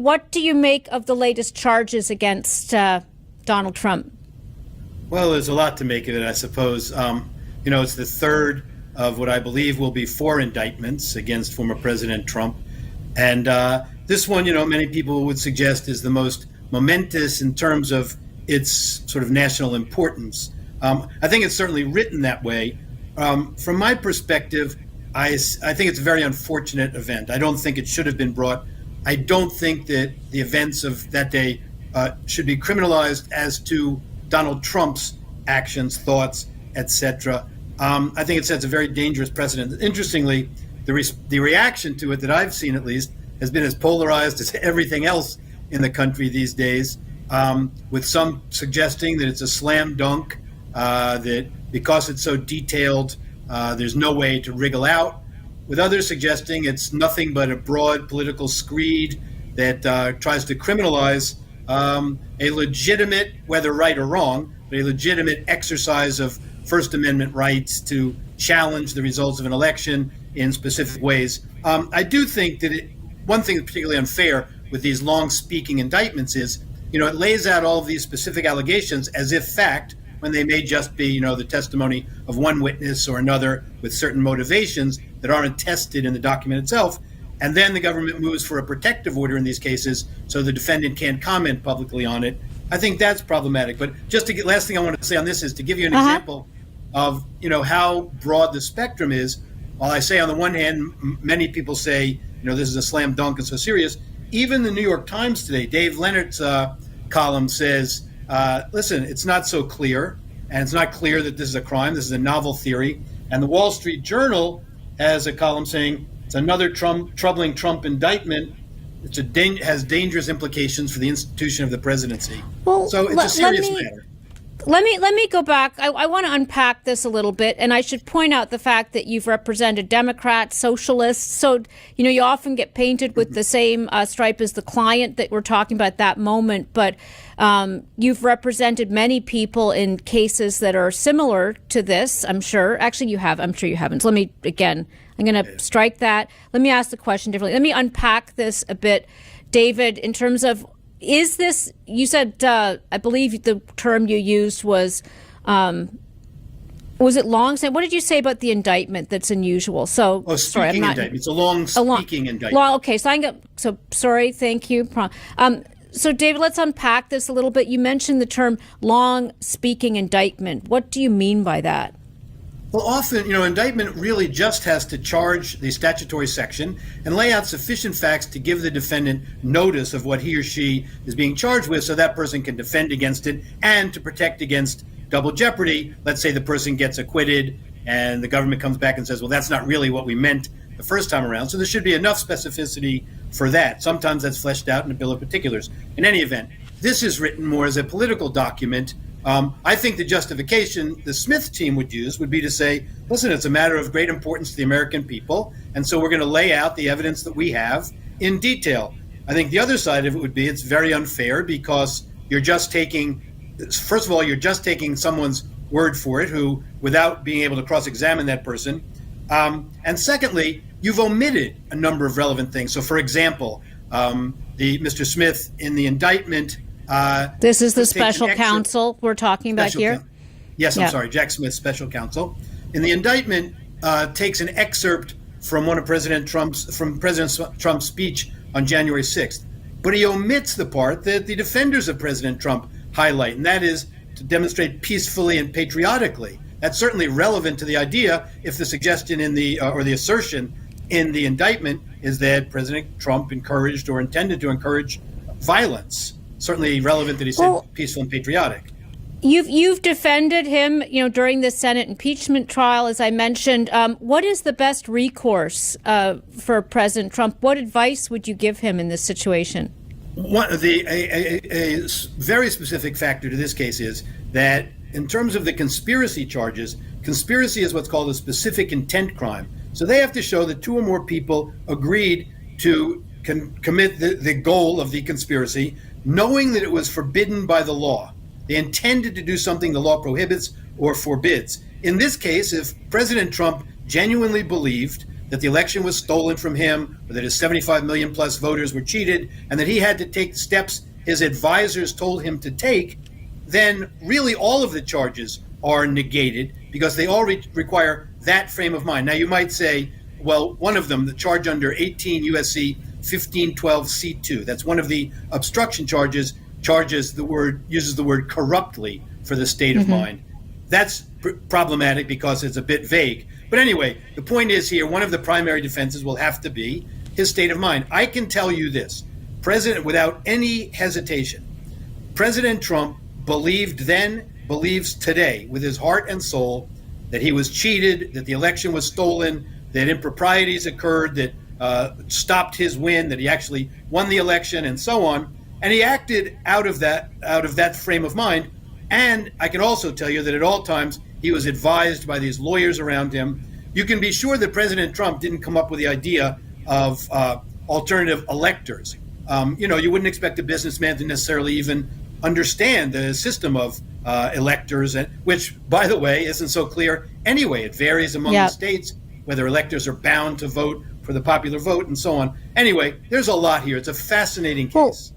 What do you make of the latest charges against Donald Trump? Well, there's a lot to make of it, I suppose. It's the third of what I believe will be 4 indictments against former President Trump. And this one, many people would suggest is the most momentous in terms of its sort of national importance. I think it's certainly written that way. From my perspective, I think it's a very unfortunate event. I don't think it should have been brought. I don't think that the events of that day should be criminalized as to Donald Trump's actions, thoughts, etc. I think it sets a very dangerous precedent. Interestingly, the reaction to it that I've seen, at least, has been as polarized as everything else in the country these days, with some suggesting that it's a slam dunk, that because it's so detailed, there's no way to wriggle out, with others suggesting it's nothing but a broad political screed that tries to criminalize a legitimate, whether right or wrong, but a legitimate exercise of First Amendment rights to challenge the results of an election in specific ways. I do think that one thing that's particularly unfair with these long speaking indictments is, it lays out all of these specific allegations as if fact, when they may just be, the testimony of one witness or another with certain motivations that aren't tested in the document itself. And then the government moves for a protective order in these cases so the defendant can't comment publicly on it. I think that's problematic. But last thing I want to say on this is to give you an example of, how broad the spectrum is. While I say on the one hand, many people say, this is a slam dunk and so serious. Even the New York Times today, Dave Leonard's column says, listen, it's not so clear, and it's not clear that this is a crime. This is a novel theory. And the Wall Street Journal has a column saying it's another troubling Trump indictment. Has dangerous implications for the institution of the presidency. Well, so it's a serious matter. Let me go back. I want to unpack this a little bit, and I should point out the fact that you've represented Democrats, socialists. So, you often get painted with the same stripe as the client that we're talking about at that moment. But you've represented many people in cases that are similar to this, I'm sure. Actually, you have. I'm sure you haven't. So I'm going to strike that. Let me ask the question differently. Let me unpack this a bit, David, in terms of, is this, you said, I believe the term you used was it long? What did you say about the indictment that's unusual? So, speaking indictment. It's a long speaking indictment. Okay, so sorry, thank you. So, David, let's unpack this a little bit. You mentioned the term long speaking indictment. What do you mean by that? Well, often, indictment really just has to charge the statutory section and lay out sufficient facts to give the defendant notice of what he or she is being charged with so that person can defend against it and to protect against double jeopardy. Let's say the person gets acquitted and the government comes back and says, well, that's not really what we meant the first time around. So there should be enough specificity for that. Sometimes that's fleshed out in a bill of particulars. In any event, this is written more as a political document. I think the justification the Smith team would use would be to say, listen, it's a matter of great importance to the American people, and so we're going to lay out the evidence that we have in detail. I think the other side of it would be it's very unfair because you're just taking someone's word for it who, without being able to cross-examine that person. And secondly, you've omitted a number of relevant things. So, for example, Mr. Smith in the indictment. This is the special counsel we're talking about here? Yes, I'm sorry, Jack Smith, special counsel. In the indictment, takes an excerpt from President Trump's speech on January 6th. But he omits the part that the defenders of President Trump highlight, and that is to demonstrate peacefully and patriotically. That's certainly relevant to the idea if the suggestion or the assertion in the indictment is that President Trump encouraged or intended to encourage violence. Certainly relevant that he said peaceful and patriotic. You've defended him, during the Senate impeachment trial, as I mentioned. What is the best recourse for President Trump? What advice would you give him in this situation? A very specific factor to this case is that in terms of the conspiracy charges, conspiracy is what's called a specific intent crime. So they have to show that 2 or more people agreed to commit the goal of the conspiracy, knowing that it was forbidden by the law. They intended to do something the law prohibits or forbids. In this case, if President Trump genuinely believed that the election was stolen from him, or that his 75 million plus voters were cheated, and that he had to take steps his advisors told him to take, then really all of the charges are negated because they all require that frame of mind. Now, you might say, well, one of them, the charge under 18 USC 1512 C2, that's one of the obstruction charges, uses the word corruptly for the state of mind. That's problematic because it's a bit vague. But anyway, the point is here, one of the primary defenses will have to be his state of mind. I can tell you this, without any hesitation, President Trump believed then, believes today, with his heart and soul, that he was cheated, that the election was stolen, that improprieties occurred, that stopped his win, that he actually won the election, and so on. And he acted out of that frame of mind. And I can also tell you that at all times he was advised by these lawyers around him. You can be sure that President Trump didn't come up with the idea of alternative electors. You wouldn't expect a businessman to necessarily even understand the system of electors, which, by the way, isn't so clear anyway. It varies among the states, whether electors are bound to vote for the popular vote and so on. Anyway, there's a lot here. It's a fascinating case.